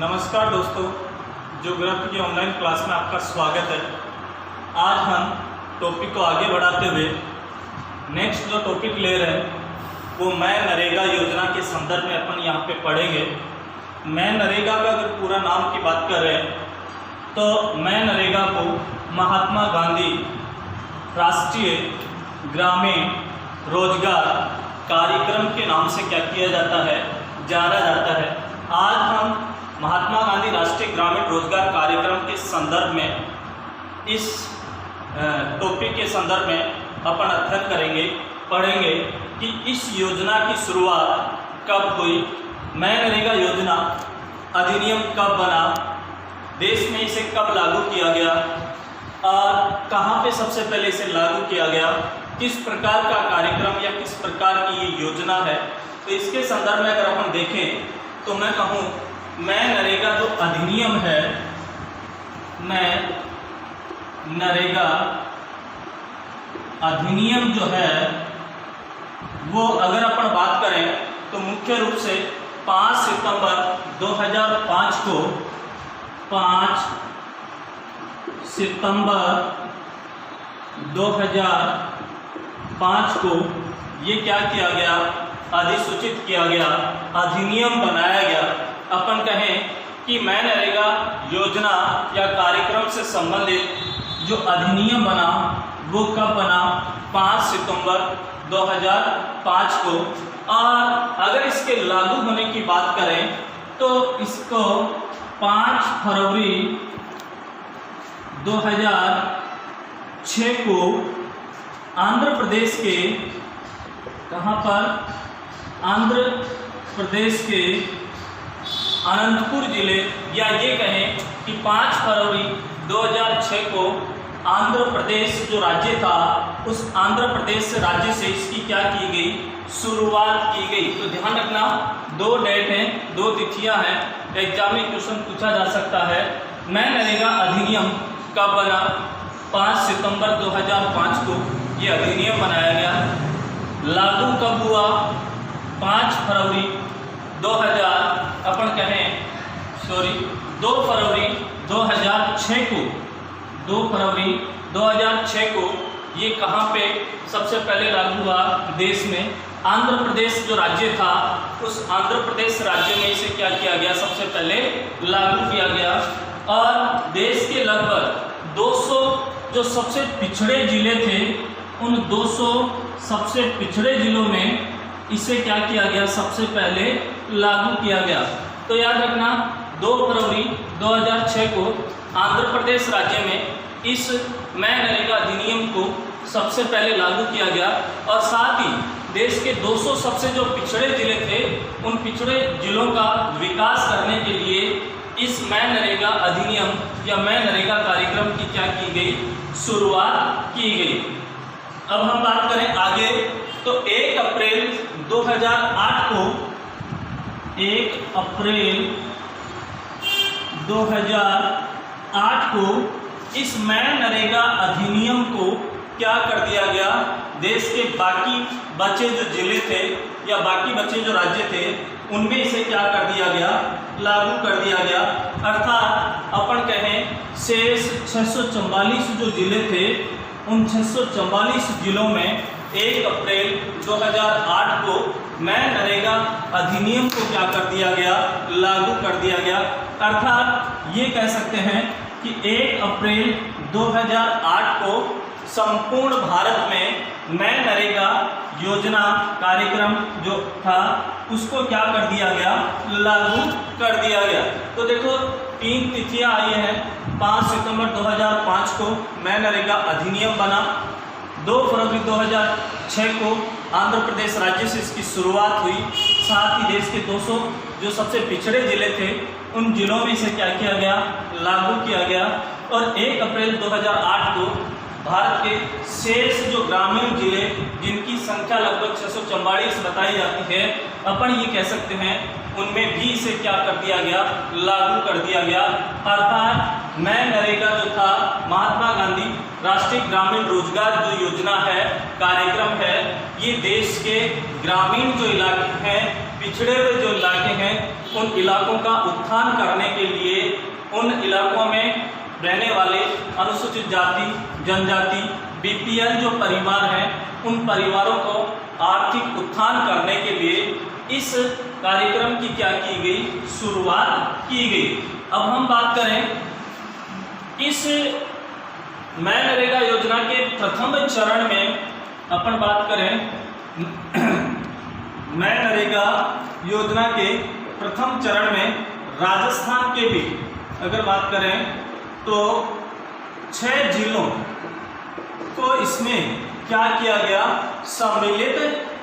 नमस्कार दोस्तों, ज्योग्राफी की ऑनलाइन क्लास में आपका स्वागत है। आज हम टॉपिक को आगे बढ़ाते हुए नेक्स्ट जो टॉपिक ले रहे हैं वो मैं नरेगा योजना के संदर्भ में अपन यहाँ पे पढ़ेंगे। मैं नरेगा का अगर पूरा नाम की बात करें तो मैं नरेगा को महात्मा गांधी राष्ट्रीय ग्रामीण रोजगार कार्यक्रम के नाम से क्या किया जाता है, जाना जाता है। आज हम महात्मा गांधी राष्ट्रीय ग्रामीण रोजगार कार्यक्रम के संदर्भ में इस टॉपिक के संदर्भ में अपन अध्ययन करेंगे, पढ़ेंगे कि इस योजना की शुरुआत कब हुई, मैं नरेगा योजना अधिनियम कब बना, देश में इसे कब लागू किया गया और कहाँ पे सबसे पहले इसे लागू किया गया, किस प्रकार का कार्यक्रम या किस प्रकार की ये योजना है। तो इसके संदर्भ में अगर हम देखें तो मैं कहूँ मैं नरेगा जो अधिनियम है, मैं नरेगा अधिनियम जो है वो अगर अपन बात करें तो मुख्य रूप से 5 सितंबर 2005 को 5 सितंबर 2005 को ये क्या किया गया, अधिसूचित किया गया, अधिनियम बनाया गया। अपन कहें कि मैं नरेगा योजना या कार्यक्रम से संबंधित जो अधिनियम बना वो कब बना, 5 सितंबर 2005 को। और अगर इसके लागू होने की बात करें तो इसको 5 फरवरी 2006 को आंध्र प्रदेश के कहाँ पर, आंध्र प्रदेश के अनंतपुर जिले, या ये कहें कि 5 फरवरी 2006 को आंध्र प्रदेश जो राज्य था उस आंध्र प्रदेश राज्य से इसकी क्या की गई, शुरुआत की गई। तो ध्यान रखना 2 डेट हैं, 2 तिथियां हैं, एग्जाम में क्वेश्चन पूछा जा सकता है। मैं नरेगा अधिनियम कब बना, 5 सितंबर 2005 को ये अधिनियम बनाया गया। लागू कब हुआ, 5 फरवरी 2 फरवरी 2006 को, 2 फरवरी 2006 को ये कहाँ पे सबसे पहले लागू हुआ, देश में आंध्र प्रदेश जो राज्य था उस आंध्र प्रदेश राज्य में इसे क्या किया गया, सबसे पहले लागू किया गया। और देश के लगभग 200 जो सबसे पिछड़े जिले थे उन 200 सबसे पिछड़े जिलों में इसे क्या किया गया, सबसे पहले लागू किया गया। तो याद रखना 2 फरवरी 2006 को आंध्र प्रदेश राज्य में इस मैं नरेगा अधिनियम को सबसे पहले लागू किया गया। और साथ ही देश के 200 सबसे जो पिछड़े जिले थे उन पिछड़े जिलों का विकास करने के लिए इस मैं नरेगा अधिनियम या मैं नरेगा कार्यक्रम की क्या की गई, शुरुआत की गई। अब हम बात करें आगे तो 1 अप्रैल 2008 को, 1 अप्रैल 2008 को इस मैं नरेगा अधिनियम को क्या कर दिया गया, देश के बाकी बचे जो जिले थे या बाकी बचे जो राज्य थे उनमें इसे क्या कर दिया गया, लागू कर दिया गया। अर्थात अपन कहें शेष 644 जो जिले थे उन 644 जिलों में 1 अप्रैल 2008 को मैं नरेगा अधिनियम को क्या कर दिया गया, लागू कर दिया गया। अर्थात ये कह सकते हैं कि 1 अप्रैल 2008 को संपूर्ण भारत में मैं नरेगा योजना कार्यक्रम जो था उसको क्या कर दिया गया, लागू कर दिया गया। तो देखो 3 तिथियां आई हैं, 5 सितंबर 2005 को मैं नरेगा अधिनियम बना, 2 फरवरी 2006 को आंध्र प्रदेश राज्य से इसकी शुरुआत हुई, साथ ही देश के 200 जो सबसे पिछड़े जिले थे उन जिलों में इसे क्या किया गया, लागू किया गया। और 1 अप्रैल 2008 को भारत के शेष जो ग्रामीण जिले जिनकी संख्या लगभग 644 बताई जाती है, अपन ये कह सकते हैं उनमें भी इसे क्या कर दिया गया, लागू कर दिया गया। अर्थात मैं नरेगा जो था महात्मा गांधी राष्ट्रीय ग्रामीण रोजगार जो योजना है, कार्यक्रम है, ये देश के ग्रामीण जो इलाके हैं, पिछड़े हुए जो इलाके हैं, उन इलाकों का उत्थान करने के उन इलाकों में रहने वाले अनुसूचित जाति जनजाति बीपीएल जो परिवार हैं उन परिवारों को आर्थिक उत्थान करने के लिए इस कार्यक्रम की क्या की गई, शुरुआत की गई। अब हम बात करें इस मैं नरेगा योजना के प्रथम चरण में, अपन बात करें मैं नरेगा योजना के प्रथम चरण में राजस्थान के भी अगर बात करें तो 6 जिलों को इसमें क्या किया गया, सम्मिलित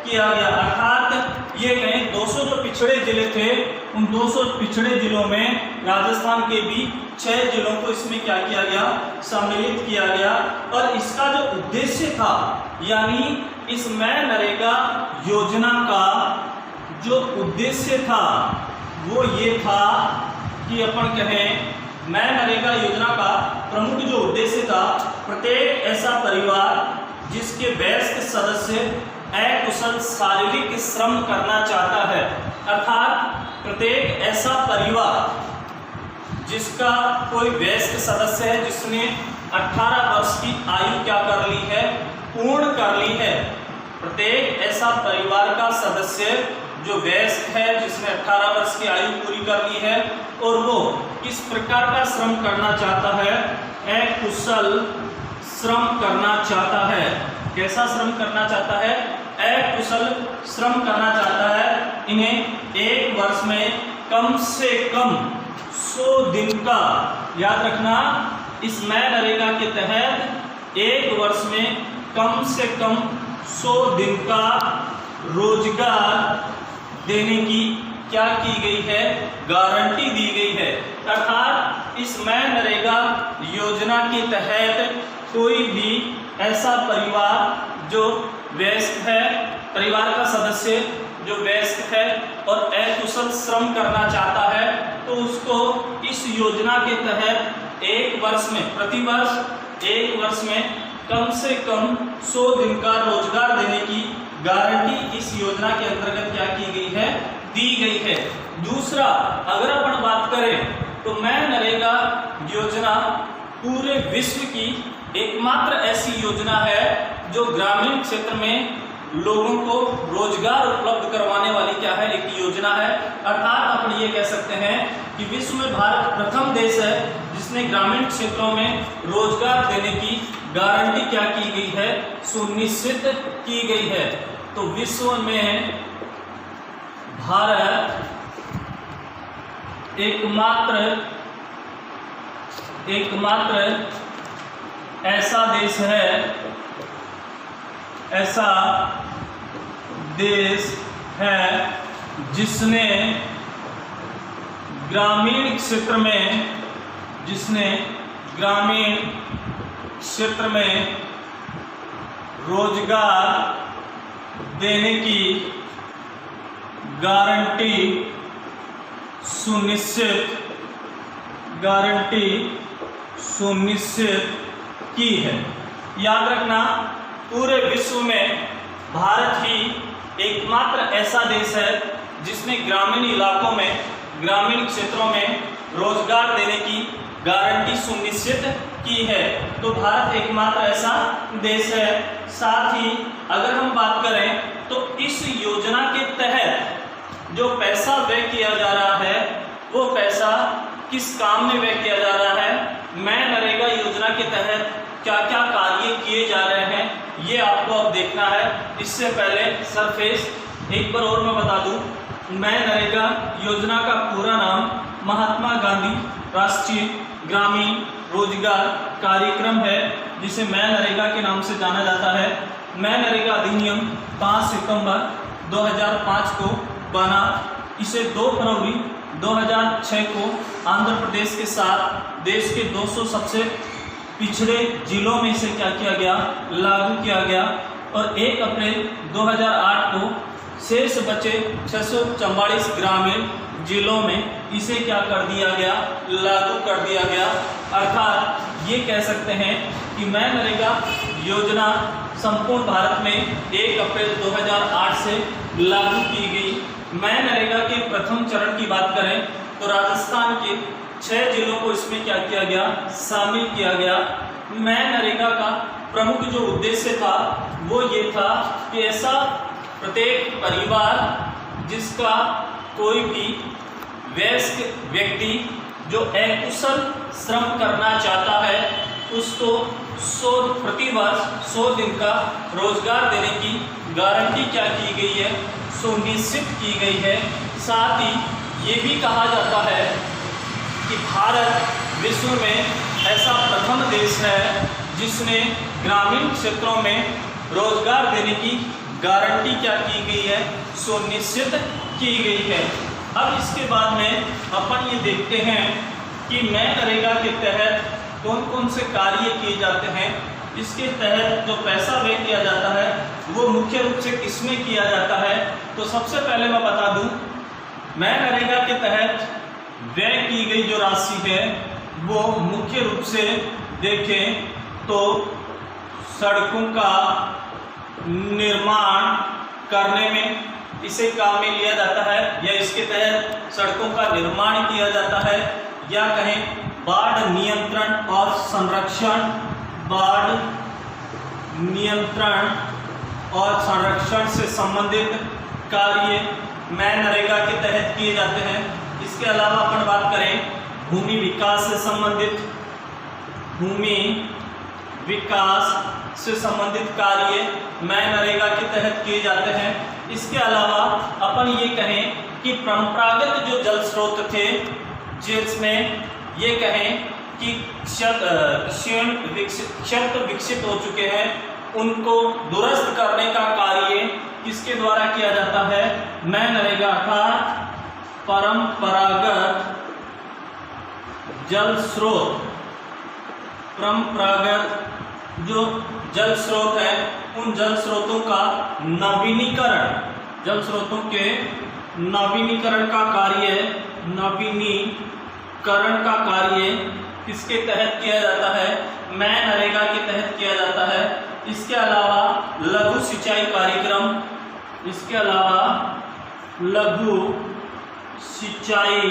किया गया। अर्थात ये कहें 200 जो पिछड़े जिले थे उन 200 पिछड़े जिलों में राजस्थान के भी 6 जिलों को इसमें क्या किया गया, सम्मिलित किया गया। और इसका जो उद्देश्य था, यानी इस मैं नरेगा योजना का जो उद्देश्य था वो ये था कि अपन कहें मैं नरेगा योजना का प्रमुख जो उद्देश्य था, प्रत्येक ऐसा परिवार जिसके वयस्क सदस्य अकुशल शारीरिक श्रम करना चाहता है, अर्थात प्रत्येक ऐसा परिवार जिसका कोई वयस्क सदस्य है जिसने 18 वर्ष की आयु क्या कर ली है, पूर्ण कर ली है। प्रत्येक ऐसा परिवार का सदस्य जो वयस्क है जिसने 18 वर्ष की आयु पूरी कर ली है और वो किस प्रकार का श्रम करना चाहता है, अकुशल श्रम करना चाहता है। कैसा श्रम करना चाहता है, अकुशल श्रम करना चाहता है। इन्हें एक वर्ष में कम से कम 100 दिन का, याद रखना, इस मैं नरेगा के तहत एक वर्ष में कम से कम 100 दिन का रोजगार देने की क्या की गई है, गारंटी दी गई है। अर्थात इस मैं नरेगा योजना के तहत कोई भी ऐसा परिवार जो वयस्क है, परिवार का सदस्य जो वयस्क है और अकुशल श्रम करना चाहता है, तो उसको इस योजना के तहत एक वर्ष में, प्रतिवर्ष एक वर्ष में कम से कम 100 दिन का रोजगार देने की गारंटी इस योजना के अंतर्गत क्या की गई है, दी गई है। दूसरा, अगर अपन बात करें तो मैं नरेगा योजना पूरे विश्व की एकमात्र ऐसी योजना है जो ग्रामीण क्षेत्र में लोगों को रोजगार उपलब्ध करवाने वाली क्या है, एक योजना है। अर्थात अपन ये कह सकते हैं कि विश्व में भारत प्रथम देश है जिसने ग्रामीण क्षेत्रों में रोजगार देने की गारंटी क्या की गई है, सुनिश्चित की गई है। तो विश्व में भारत एकमात्र ऐसा देश है जिसने ग्रामीण क्षेत्र में रोजगार देने की गारंटी सुनिश्चित की है। याद रखना, पूरे विश्व में भारत ही एकमात्र ऐसा देश है जिसने ग्रामीण इलाकों में, ग्रामीण क्षेत्रों में रोजगार देने की गारंटी सुनिश्चित की है। तो भारत एकमात्र ऐसा देश है। साथ ही अगर हम बात करें तो इस योजना के तहत जो पैसा व्यय किया जा रहा है वो पैसा किस काम में व्यय किया जा रहा है, मैं नरेगा योजना के तहत क्या क्या कार्य किए जा रहे हैं, ये आपको अब देखना है। इससे पहले सरफेस एक बार और मैं बता दूं, मैं नरेगा योजना का पूरा नाम महात्मा गांधी राष्ट्रीय ग्रामीण रोजगार कार्यक्रम है, जिसे मैं नरेगा के नाम से जाना जाता है। मैं नरेगा अधिनियम 5 सितंबर 2005 को बना। इसे 2 फरवरी 2006 को आंध्र प्रदेश के साथ देश के 200 सबसे पिछड़े जिलों में इसे क्या किया गया, लागू किया गया। और 1 अप्रैल 2008 को शेष बचे 644 ग्रामीण जिलों में इसे क्या कर दिया गया, लागू कर दिया गया। अर्थात ये कह सकते हैं कि मैं नरेगा योजना संपूर्ण भारत में 1 अप्रैल 2008 से लागू की गई मैं नरेगा के प्रथम चरण की बात करें तो राजस्थान के 6 जिलों को इसमें क्या किया गया, शामिल किया गया। मैं नरेगा का प्रमुख जो उद्देश्य था वो ये था कि ऐसा प्रत्येक परिवार जिसका कोई भी वयस्क व्यक्ति जो अकुशल श्रम करना चाहता है उसको प्रतिवर्ष 100 दिन का रोजगार देने की गारंटी क्या की गई है, सुनिश्चित की गई है। साथ ही ये भी कहा जाता है कि भारत विश्व में ऐसा प्रथम देश है जिसने ग्रामीण क्षेत्रों में रोजगार देने की गारंटी क्या की गई है, सुनिश्चित की गई है। अब इसके बाद में अपन ये देखते हैं कि मैं नरेगा के तहत कौन कौन से कार्य किए जाते हैं। इसके तहत जो पैसा व्यय किया जाता है वो मुख्य रूप से किसमें किया जाता है, तो सबसे पहले मैं बता दूं, मैं नरेगा के तहत व्यय की गई जो राशि है वो मुख्य रूप से देखें तो सड़कों का निर्माण करने में इसे काम में लिया जाता है, या इसके तहत सड़कों का निर्माण किया जाता है, या कहें बाढ़ नियंत्रण और संरक्षण, बाढ़ नियंत्रण और संरक्षण से संबंधित कार्य मैं नरेगा के तहत किए जाते हैं। इसके अलावा अपन बात करें भूमि विकास से संबंधित, भूमि विकास से संबंधित कार्य मैं नरेगा के तहत किए जाते हैं। इसके अलावा अपन ये कहें कि परंपरागत जो जल स्रोत थे जिसमें ये कहें कि क्षत विकसित हो चुके हैं उनको दुरुस्त करने का कार्य किसके द्वारा किया जाता है, मैं नरेगा अर्थात परंपरागत जल स्रोत, परंपरागत जो जल स्रोत है उन जल स्रोतों का नवीनीकरण, जल स्रोतों के नवीनीकरण का कार्य, नवीनीकरण का कार्य किसके तहत किया जाता है, मैं नरेगा के तहत किया जाता है। इसके अलावा लघु सिंचाई कार्यक्रम, इसके अलावा लघु सिंचाई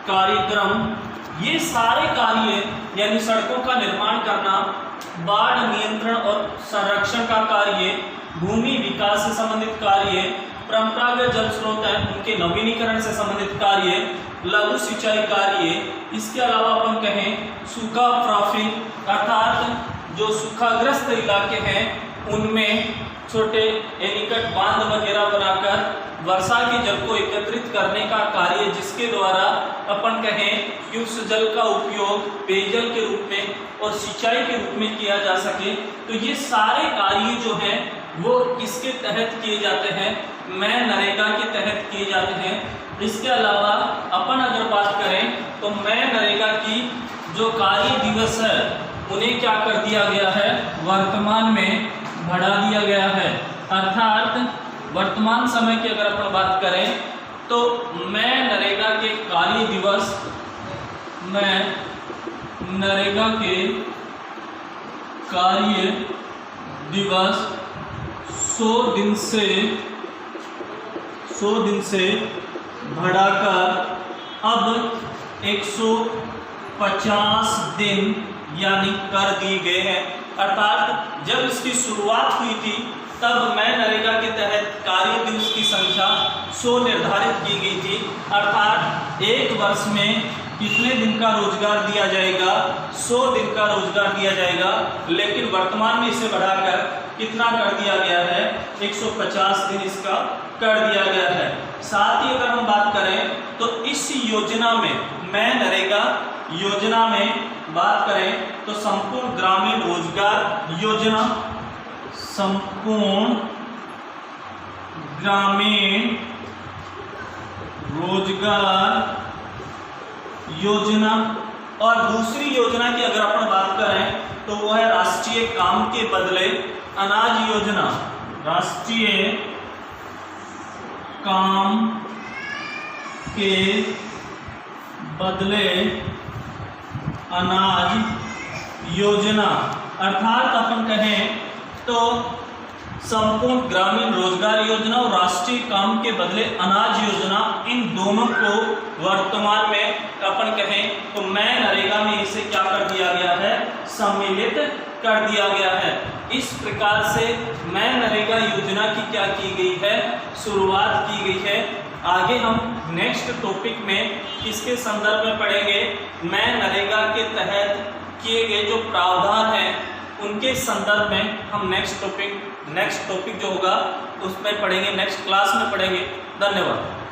कार्यक्रम, ये सारे कार्य यानी सड़कों का निर्माण करना, बाढ़ नियंत्रण और संरक्षण का कार्य, भूमि विकास से संबंधित कार्य, परंपरागत जल स्रोत है उनके नवीनीकरण से संबंधित कार्य, लघु सिंचाई कार्य। इसके अलावा अपन कहें सूखा प्रॉफिट अर्थात जो सूखाग्रस्त इलाके हैं उनमें छोटे एनीकट बांध वगैरह बनाकर वर्षा के जल को एकत्रित करने का कार्य, जिसके द्वारा अपन कहें कि उस जल का उपयोग पेयजल के रूप में और सिंचाई के रूप में किया जा सके। तो ये सारे कार्य जो हैं वो किसके तहत किए जाते हैं, मैं नरेगा के तहत किए जाते हैं। इसके अलावा अपन अगर बात करें तो मैं नरेगा की जो कार्य दिवस है उन्हें क्या कर दिया गया है, वर्तमान में बढ़ा दिया गया है। अर्थात वर्तमान समय की अगर अपन बात करें तो मैं नरेगा के कार्य दिवस, मैं नरेगा के कार्य दिवस 100 दिन से बढ़ाकर अब 150 दिन यानी कर दिए गए हैं। अर्थात जब इसकी शुरुआत हुई थी तब मैं नरेगा के तहत कार्य दिवस की संख्या 100 निर्धारित की गई थी। अर्थात एक वर्ष में कितने दिन का रोजगार दिया जाएगा, 100 दिन का रोजगार दिया जाएगा। लेकिन वर्तमान में इसे बढ़ाकर कितना कर दिया गया है, 150 दिन इसका कर दिया गया है। साथ ही अगर हम बात करें तो इस योजना में, मैं नरेगा योजना में बात करें तो संपूर्ण ग्रामीण रोजगार योजना, संपूर्ण ग्रामीण रोजगार योजना, और दूसरी योजना की अगर अपन बात करें तो वो है राष्ट्रीय काम के बदले अनाज योजना, राष्ट्रीय काम के बदले अनाज योजना। अर्थात अपन कहें तो संपूर्ण ग्रामीण रोजगार योजना और राष्ट्रीय काम के बदले अनाज योजना, इन दोनों को वर्तमान में अपन कहें तो मैं नरेगा में इसे क्या कर दिया गया है, सम्मिलित कर दिया गया है। इस प्रकार से मैं नरेगा योजना की क्या की गई है, शुरुआत की गई है। आगे हम नेक्स्ट टॉपिक में किसके संदर्भ में पढ़ेंगे, मैं नरेगा के तहत किए गए जो प्रावधान हैं उनके संदर्भ में हम नेक्स्ट टॉपिक जो होगा उसमें पढ़ेंगे, नेक्स्ट क्लास में पढ़ेंगे। धन्यवाद।